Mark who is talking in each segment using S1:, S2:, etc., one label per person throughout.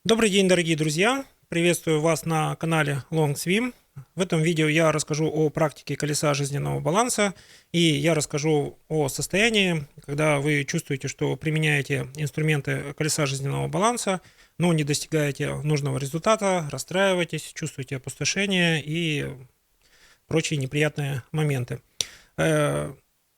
S1: Добрый день, дорогие друзья! Приветствую вас на канале Long Swim. В этом видео я расскажу о практике колеса жизненного баланса, и я расскажу о состоянии, когда вы чувствуете, что применяете инструменты колеса жизненного баланса, но не достигаете нужного результата, расстраиваетесь, чувствуете опустошение и прочие неприятные моменты. Э,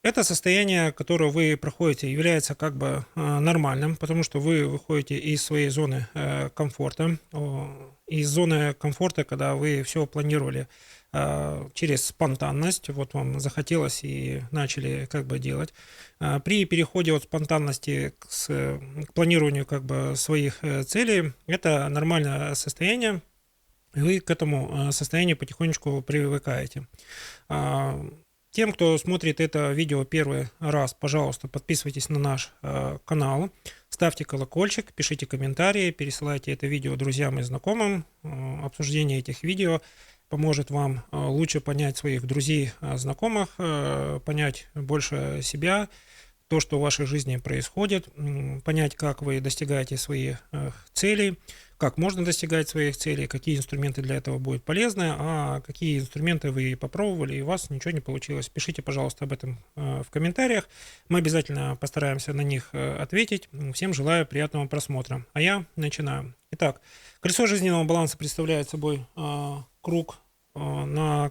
S1: Это состояние, которое вы проходите, является как бы нормальным, потому что вы выходите из своей зоны комфорта, из зоны комфорта, когда вы все планировали через спонтанность, вот вам захотелось и начали как бы делать. При переходе от спонтанности к планированию как бы своих целей, это нормальное состояние, и вы к этому состоянию потихонечку привыкаете. А, Тем, кто смотрит это видео первый раз, пожалуйста, подписывайтесь на наш канал, ставьте колокольчик, пишите комментарии, пересылайте это видео друзьям и знакомым. Обсуждение этих видео поможет вам лучше понять своих друзей, знакомых, понять больше себя, то, что в вашей жизни происходит, понять, как вы достигаете своих целей, как можно достигать своих целей, какие инструменты для этого будут полезны, а какие инструменты вы попробовали и у вас ничего не получилось. Пишите, пожалуйста, об этом в комментариях. Мы обязательно постараемся на них ответить. Всем желаю приятного просмотра. А я начинаю. Итак, колесо жизненного баланса представляет собой круг, на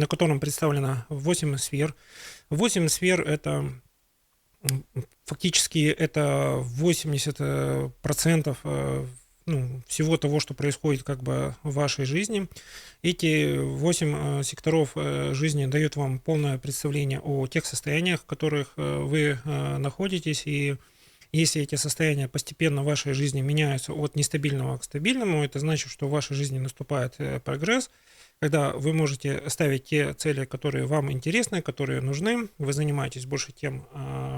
S1: котором представлено 8 сфер. 8 сфер – это фактически это 80% всего того, что происходит как бы в вашей жизни. Эти 8 секторов жизни дают вам полное представление о тех состояниях, в которых вы находитесь, и если эти состояния постепенно в вашей жизни меняются от нестабильного к стабильному, это значит, что в вашей жизни наступает прогресс, когда вы можете ставить те цели, которые вам интересны, которые нужны, вы занимаетесь больше тем,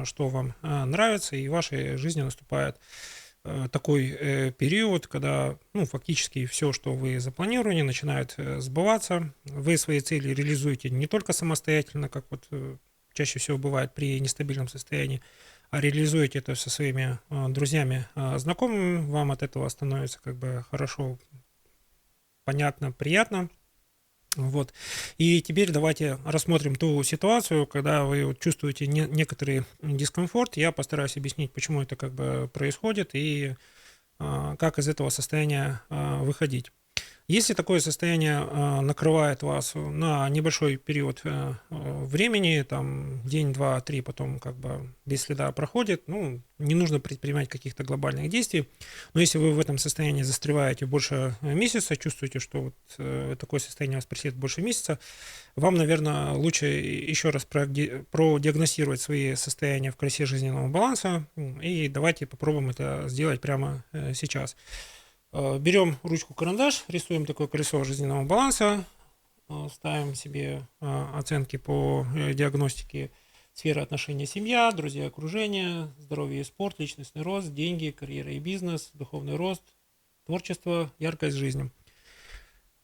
S1: что вам нравится, и в вашей жизни наступает такой период, когда фактически все, что вы запланировали, начинает сбываться. Вы свои цели реализуете не только самостоятельно, как вот чаще всего бывает при нестабильном состоянии, а реализуете это со своими друзьями, знакомыми, вам от этого становится как бы хорошо, понятно, приятно. Вот. И теперь давайте рассмотрим ту ситуацию, когда вы вот чувствуете некоторый дискомфорт. Я постараюсь объяснить, почему это как бы происходит и как из этого состояния выходить. Если такое состояние накрывает вас на небольшой период времени, там день, два, три, потом как бы без следа проходит, не нужно предпринимать каких-то глобальных действий. Но если вы в этом состоянии застреваете больше месяца, чувствуете, что вот такое состояние вас преследует больше месяца, вам, наверное, лучше еще раз продиагностировать свои состояния в колесе жизненного баланса. И давайте попробуем это сделать прямо сейчас. Берем ручку-карандаш, рисуем такое колесо жизненного баланса, ставим себе оценки по диагностике сферы отношения семья, друзья, окружение, здоровье и спорт, личностный рост, деньги, карьера и бизнес, духовный рост, творчество, яркость жизни.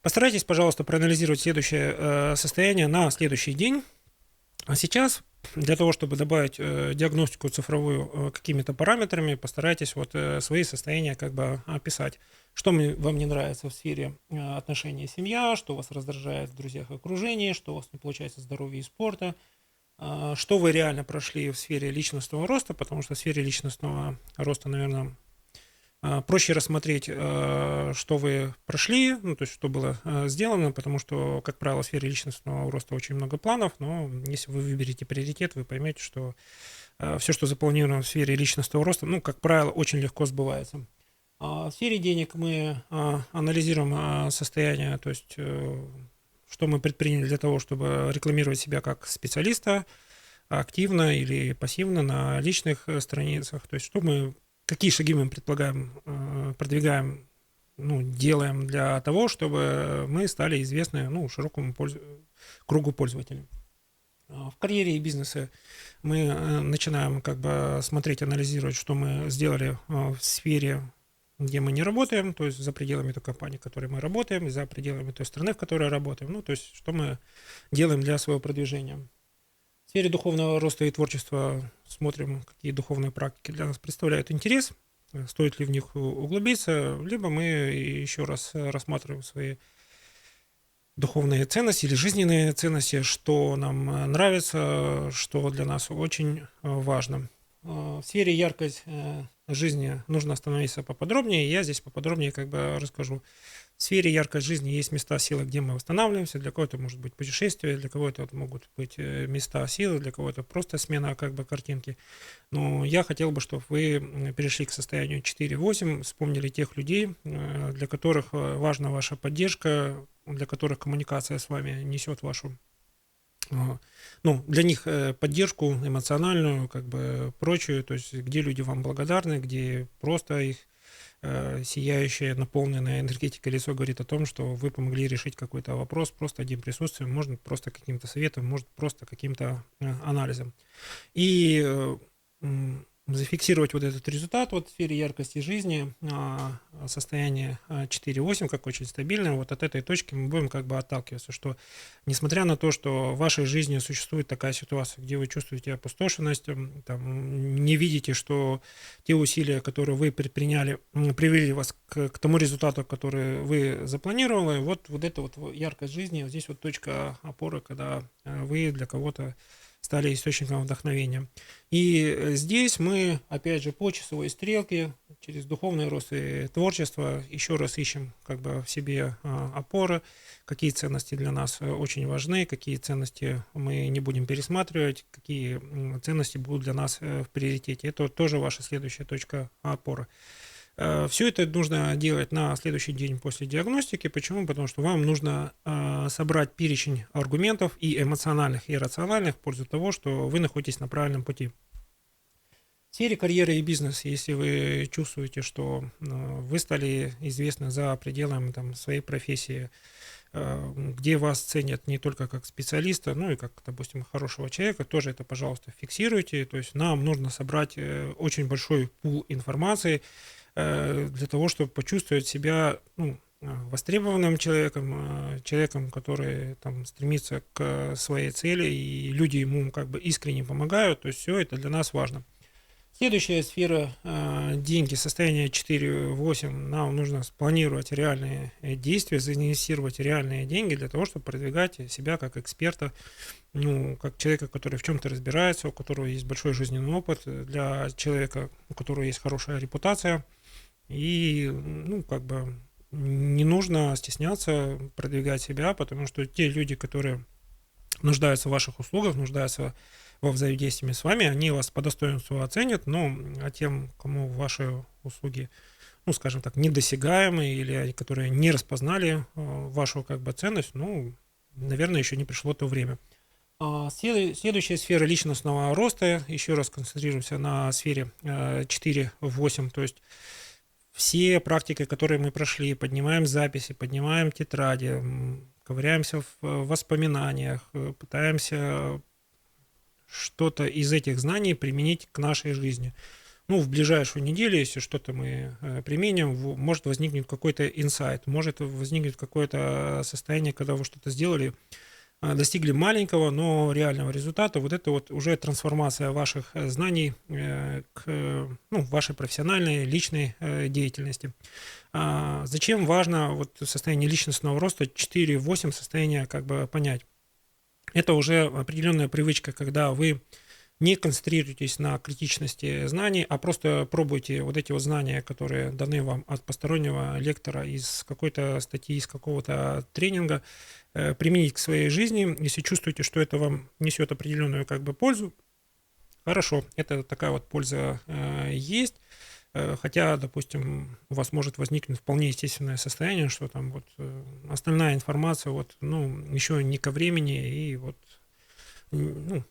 S1: Постарайтесь, пожалуйста, проанализировать следующее состояние на следующий день. А сейчас для того, чтобы добавить диагностику цифровую какими-то параметрами, постарайтесь вот свои состояния как бы описать. Что вам не нравится в сфере отношений семья, что вас раздражает в друзьях и окружении, что у вас не получается в здоровье и спорта, что вы реально прошли в сфере личностного роста, потому что в сфере личностного роста, наверное, проще рассмотреть, что вы прошли, то есть что было сделано, потому что, как правило, в сфере личностного роста очень много планов, но если вы выберете приоритет, вы поймете, что все, что запланировано в сфере личностного роста, как правило, очень легко сбывается. В сфере денег мы анализируем состояние, то есть что мы предприняли для того, чтобы рекламировать себя как специалиста активно или пассивно на личных страницах, то есть какие шаги мы предполагаем, продвигаем, делаем для того, чтобы мы стали известны широкому кругу пользователей. В карьере и бизнесе мы начинаем как бы смотреть, анализировать, что мы сделали в сфере, где мы не работаем, то есть за пределами той компании, в которой мы работаем, за пределами той страны, в которой работаем, то есть что мы делаем для своего продвижения. В сфере духовного роста и творчества смотрим, какие духовные практики для нас представляют интерес. стоит ли в них углубиться, либо мы еще раз рассматриваем свои духовные ценности или жизненные ценности, что нам нравится, что для нас очень важно. В сфере яркость жизни нужно остановиться поподробнее. Я здесь поподробнее как бы расскажу. В сфере яркой жизни есть места силы, где мы восстанавливаемся. Для кого-то может быть путешествие, для кого-то это могут быть места силы, для кого-то просто смена как бы картинки. Но я хотел бы, чтобы вы перешли к состоянию 4-8, вспомнили тех людей, для которых важна ваша поддержка, для которых коммуникация с вами несет вашу, ну, для них поддержку эмоциональную, как бы прочую, то есть где люди вам благодарны, где просто их сияющее, наполненное энергетикой лицо говорит о том, что вы помогли решить какой-то вопрос просто одним присутствием, может просто каким-то советом, может просто каким-то анализом. И зафиксировать вот этот результат вот в сфере яркости жизни, состояние 4-8 как очень стабильное, вот от этой точки мы будем как бы отталкиваться, что несмотря на то, что в вашей жизни существует такая ситуация, где вы чувствуете опустошенность, там, не видите, что те усилия, которые вы предприняли, привели вас к тому результату, который вы запланировали, вот эта вот яркость жизни, вот здесь вот точка опоры, когда вы для кого-то стали источником вдохновения. И здесь мы, опять же, по часовой стрелке, через духовный рост и творчество, еще раз ищем как бы в себе опоры, какие ценности для нас очень важны, какие ценности мы не будем пересматривать, какие ценности будут для нас в приоритете. Это тоже ваша следующая точка опоры. Все это нужно делать на следующий день после диагностики. Почему? Потому что вам нужно собрать перечень аргументов и эмоциональных, и рациональных в пользу того, что вы находитесь на правильном пути. В сфере карьеры и бизнеса, если вы чувствуете, что вы стали известны за пределами там, своей профессии, где вас ценят не только как специалиста, но и как, допустим, хорошего человека, тоже это, пожалуйста, фиксируйте. То есть нам нужно собрать очень большой пул информации, для того, чтобы почувствовать себя востребованным человеком, человеком, который там стремится к своей цели, и люди ему как бы искренне помогают, то есть все это для нас важно. Следующая сфера деньги, состояние 4-8, нам нужно спланировать реальные действия, заинвестировать реальные деньги для того, чтобы продвигать себя как эксперта, как человека, который в чем-то разбирается, у которого есть большой жизненный опыт, для человека, у которого есть хорошая репутация. И, как бы не нужно стесняться продвигать себя, потому что те люди, которые нуждаются в ваших услугах, нуждаются во взаимодействии с вами, они вас по достоинству оценят, а тем, кому ваши услуги, скажем так, недосягаемые или которые не распознали вашу как бы ценность, наверное, еще не пришло то время. Следующая сфера личностного роста, еще раз концентрируемся на сфере 4-8, то есть все практики, которые мы прошли, поднимаем записи, поднимаем тетради, ковыряемся в воспоминаниях, пытаемся что-то из этих знаний применить к нашей жизни. В ближайшую неделю, если что-то мы применим, может возникнуть какой-то инсайт, может возникнуть какое-то состояние, когда вы что-то сделали, достигли маленького, но реального результата. Вот это вот уже трансформация ваших знаний к вашей профессиональной, личной деятельности. Зачем важно вот состояние личностного роста 4-8 состояние как бы понять? Это уже определенная привычка, когда вы не концентрируйтесь на критичности знаний, а просто пробуйте вот эти вот знания, которые даны вам от постороннего лектора из какой-то статьи, из какого-то тренинга, применить к своей жизни. Если чувствуете, что это вам несет определенную как бы пользу, хорошо, это такая вот польза есть. Хотя, допустим, у вас может возникнуть вполне естественное состояние, что там вот остальная информация еще не ко времени и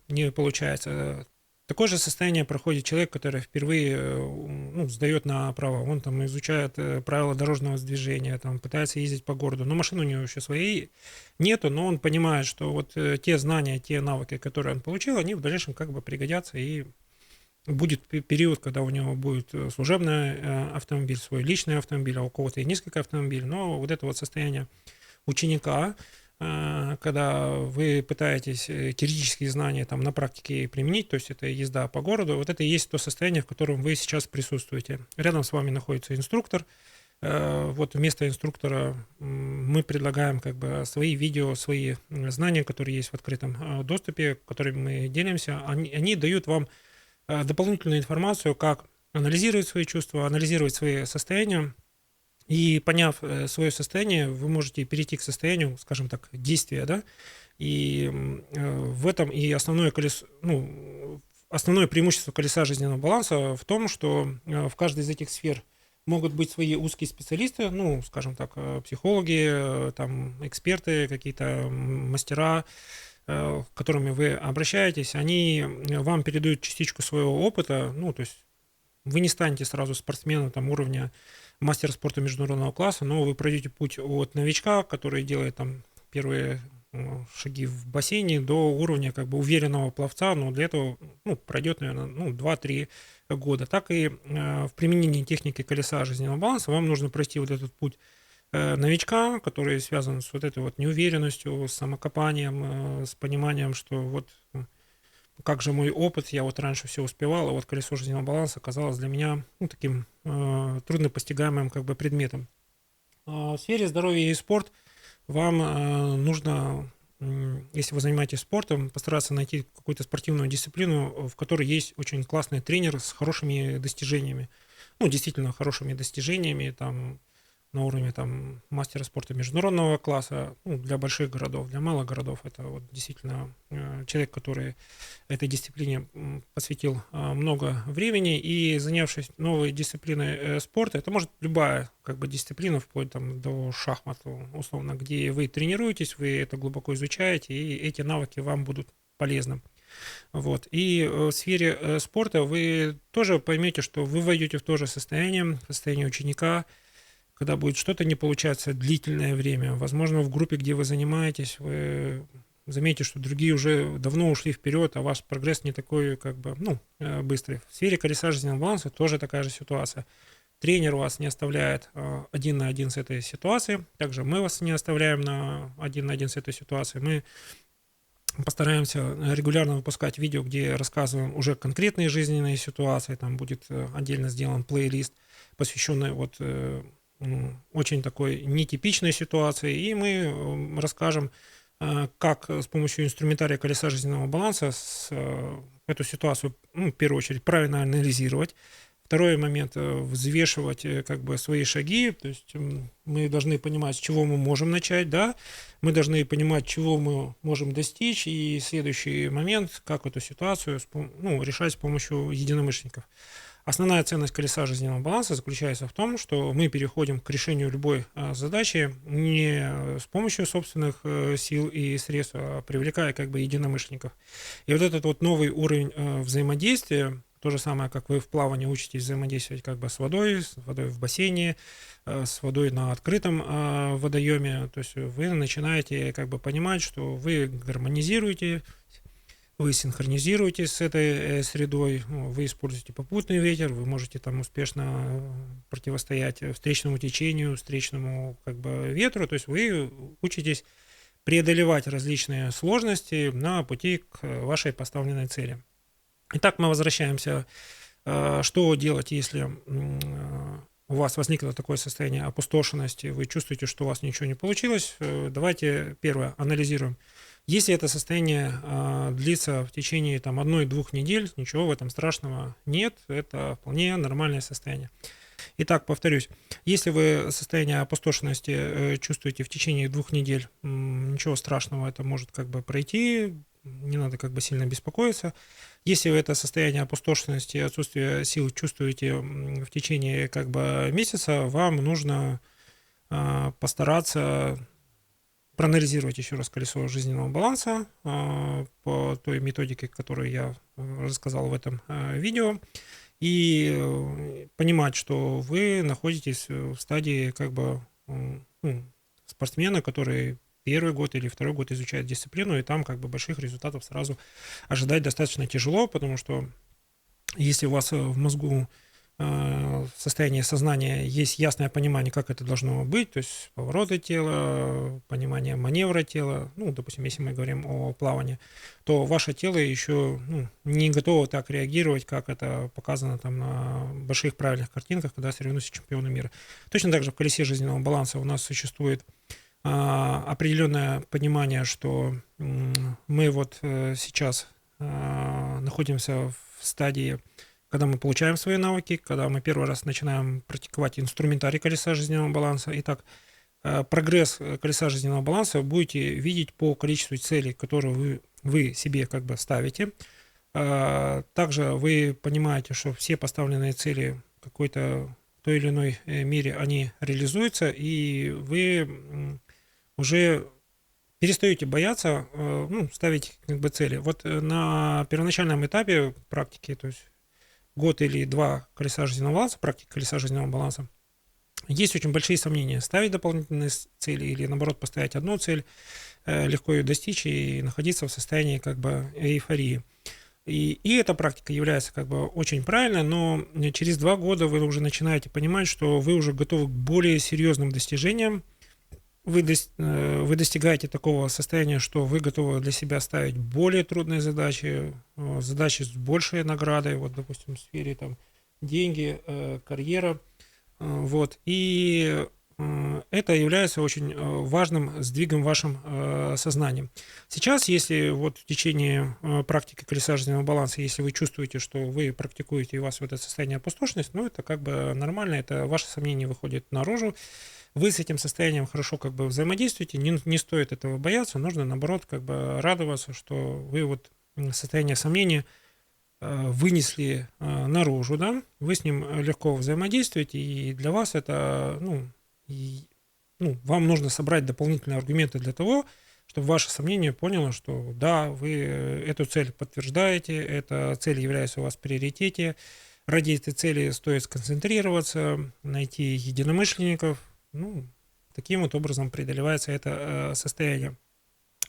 S1: не получается. Такое же состояние проходит человек, который впервые сдает на право. Он там изучает правила дорожного движения, там пытается ездить по городу. Но машины у него еще своей нету, но он понимает, что вот те знания, те навыки, которые он получил, они в дальнейшем как бы пригодятся, и будет период, когда у него будет служебный автомобиль, свой личный автомобиль, а у кого-то и несколько автомобилей. Но вот это вот состояние ученика, когда вы пытаетесь теоретические знания там на практике применить, то есть это езда по городу, вот это и есть то состояние, в котором вы сейчас присутствуете. Рядом с вами находится инструктор. Вот вместо инструктора мы предлагаем как бы свои видео, свои знания, которые есть в открытом доступе, которыми мы делимся. Они дают вам дополнительную информацию, как анализировать свои чувства, анализировать свои состояния. И поняв свое состояние, вы можете перейти к состоянию, скажем так, действия, да, и в этом и основное колесо, ну, основное преимущество колеса жизненного баланса в том, что в каждой из этих сфер могут быть свои узкие специалисты, ну, скажем так, психологи, там, эксперты, какие-то мастера, к которыми вы обращаетесь, они вам передают частичку своего опыта, ну, то есть вы не станете сразу спортсменом там уровня мастера спорта международного класса, но вы пройдете путь от новичка, который делает там первые шаги в бассейне, до уровня как бы уверенного пловца, но для этого пройдет, наверное, 2-3 года. Так и в применении техники колеса жизненного баланса вам нужно пройти вот этот путь новичка, который связан с вот этой вот неуверенностью, с самокопанием, с пониманием, что вот как же мой опыт, я вот раньше все успевал, а вот колесо жизненного баланса оказалось для меня таким труднопостигаемым как бы предметом. В сфере здоровья и спорт вам нужно, если вы занимаетесь спортом, постараться найти какую-то спортивную дисциплину, в которой есть очень классный тренер с хорошими достижениями. Ну, действительно хорошими достижениями, там, на уровне там, мастера спорта международного класса, для больших городов, для малых городов. Это вот действительно человек, который этой дисциплине посвятил много времени, и занявшись новой дисциплиной спорта, это может любая как бы дисциплина, вплоть там, до шахмат, условно, где вы тренируетесь, вы это глубоко изучаете, и эти навыки вам будут полезны. Вот. И в сфере спорта вы тоже поймете, что вы войдете в то же состояние ученика, когда будет что-то не получаться длительное время. Возможно, в группе, где вы занимаетесь, вы заметите, что другие уже давно ушли вперед, а ваш прогресс не такой, как бы, быстрый. В сфере колеса жизненного баланса тоже такая же ситуация. Тренер вас не оставляет один на один с этой ситуацией. Также мы вас не оставляем один на один с этой ситуацией. Мы постараемся регулярно выпускать видео, где рассказываем уже конкретные жизненные ситуации. Там будет отдельно сделан плейлист, посвященный вот очень такой нетипичной ситуации, и мы расскажем, как с помощью инструментария колеса жизненного баланса эту ситуацию, в первую очередь, правильно анализировать. Второй момент — взвешивать как бы свои шаги, то есть мы должны понимать, с чего мы можем начать, да, мы должны понимать, чего мы можем достичь, и следующий момент, как эту ситуацию решать с помощью единомышленников. Основная ценность колеса жизненного баланса заключается в том, что мы переходим к решению любой задачи не с помощью собственных сил и средств, а привлекая как бы единомышленников. И вот этот вот новый уровень взаимодействия, то же самое, как вы в плавании учитесь взаимодействовать как бы с водой в бассейне, с водой на открытом водоеме, то есть вы начинаете как бы понимать, что вы гармонизируете, вы синхронизируетесь с этой средой, вы используете попутный ветер, вы можете там успешно противостоять встречному течению, встречному как бы ветру, то есть вы учитесь преодолевать различные сложности на пути к вашей поставленной цели. Итак, мы возвращаемся. Что делать, если у вас возникло такое состояние опустошенности, вы чувствуете, что у вас ничего не получилось? Давайте первое анализируем. Если это состояние длится в течение 1-2 недель, ничего в этом страшного нет, это вполне нормальное состояние. Итак, повторюсь, если вы состояние опустошенности чувствуете в течение 2 недель, ничего страшного, это может как бы пройти, не надо как бы сильно беспокоиться. Если вы это состояние опустошенности и отсутствия сил чувствуете в течение как бы месяца, вам нужно постараться проанализировать еще раз колесо жизненного баланса по той методике, которую я рассказал в этом видео, и понимать, что вы находитесь в стадии как бы спортсмена, который первый год или второй год изучает дисциплину, и там как бы больших результатов сразу ожидать достаточно тяжело, потому что если у вас в мозгу состоянии сознания есть ясное понимание, как это должно быть, то есть повороты тела, понимание маневра тела. Ну, допустим, если мы говорим о плавании, то ваше тело еще не готово так реагировать, как это показано там на больших правильных картинках, когда соревнуются чемпионы мира. Точно так же в колесе жизненного баланса у нас существует определенное понимание, что мы вот сейчас находимся в стадии, когда мы получаем свои навыки, когда мы первый раз начинаем практиковать инструментарий колеса жизненного баланса. Итак, прогресс колеса жизненного баланса будете видеть по количеству целей, которые вы себе как бы ставите. Также вы понимаете, что все поставленные цели какой-то в той или иной мере они реализуются, и вы уже перестаете бояться ставить как бы цели. Вот на первоначальном этапе практики, то есть год или два колеса жизненного баланса, практики колеса жизненного баланса, есть очень большие сомнения, ставить дополнительные цели или, наоборот, поставить одну цель, легко ее достичь и находиться в состоянии как бы эйфории. И эта практика является как бы очень правильной, но через 2 года вы уже начинаете понимать, что вы уже готовы к более серьезным достижениям. Вы достигаете такого состояния, что вы готовы для себя ставить более трудные задачи, задачи с большей наградой, вот, допустим, в сфере там деньги, карьера. Вот. И это является очень важным сдвигом в вашем сознании. Сейчас, если вот в течение практики колеса жизненного баланса, если вы чувствуете, что вы практикуете, и у вас вот это состояние опустошенности, это как бы нормально, это ваше сомнение выходит наружу. Вы с этим состоянием хорошо как бы взаимодействуете, не стоит этого бояться, нужно наоборот как бы радоваться, что вы вот состояние сомнения вынесли наружу, да, вы с ним легко взаимодействуете, и для вас это, вам нужно собрать дополнительные аргументы для того, чтобы ваше сомнение поняло, что да, вы эту цель подтверждаете, эта цель является у вас в приоритете, ради этой цели стоит сконцентрироваться, найти единомышленников, таким вот образом преодолевается это состояние.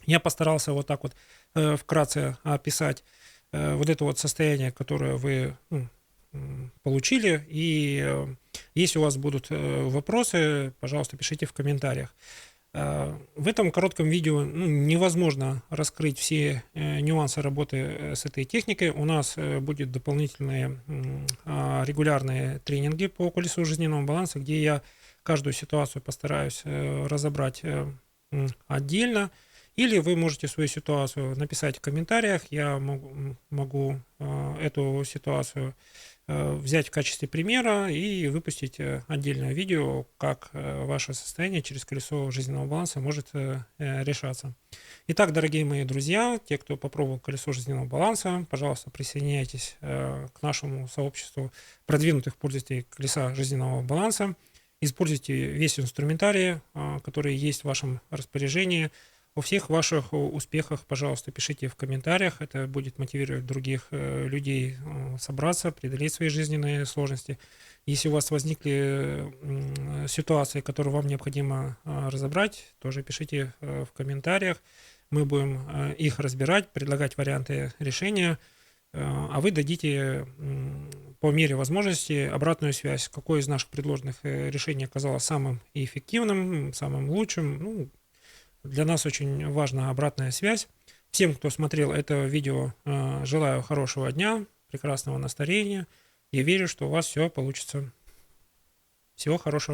S1: Я постарался вот так вот вкратце описать вот это вот состояние, которое вы получили. И если у вас будут вопросы, пожалуйста, пишите в комментариях. В этом коротком видео невозможно раскрыть все нюансы работы с этой техникой. У нас будут дополнительные регулярные тренинги по колесу жизненного баланса, где я каждую ситуацию постараюсь разобрать отдельно. Или вы можете свою ситуацию написать в комментариях. Я могу эту ситуацию взять в качестве примера и выпустить отдельное видео, как ваше состояние через колесо жизненного баланса может решаться. Итак, дорогие мои друзья, те, кто попробовал колесо жизненного баланса, пожалуйста, присоединяйтесь к нашему сообществу продвинутых пользователей колеса жизненного баланса. Используйте весь инструментарий, который есть в вашем распоряжении. О всех ваших успехах, пожалуйста, пишите в комментариях. Это будет мотивировать других людей собраться, преодолеть свои жизненные сложности. Если у вас возникли ситуации, которые вам необходимо разобрать, тоже пишите в комментариях. Мы будем их разбирать, предлагать варианты решения, а вы дадите по мере возможности обратную связь, какое из наших предложенных решений оказалось самым эффективным, самым лучшим. Для нас очень важна обратная связь. Всем, кто смотрел это видео, желаю хорошего дня, прекрасного настроения. Я верю, что у вас все получится. Всего хорошего.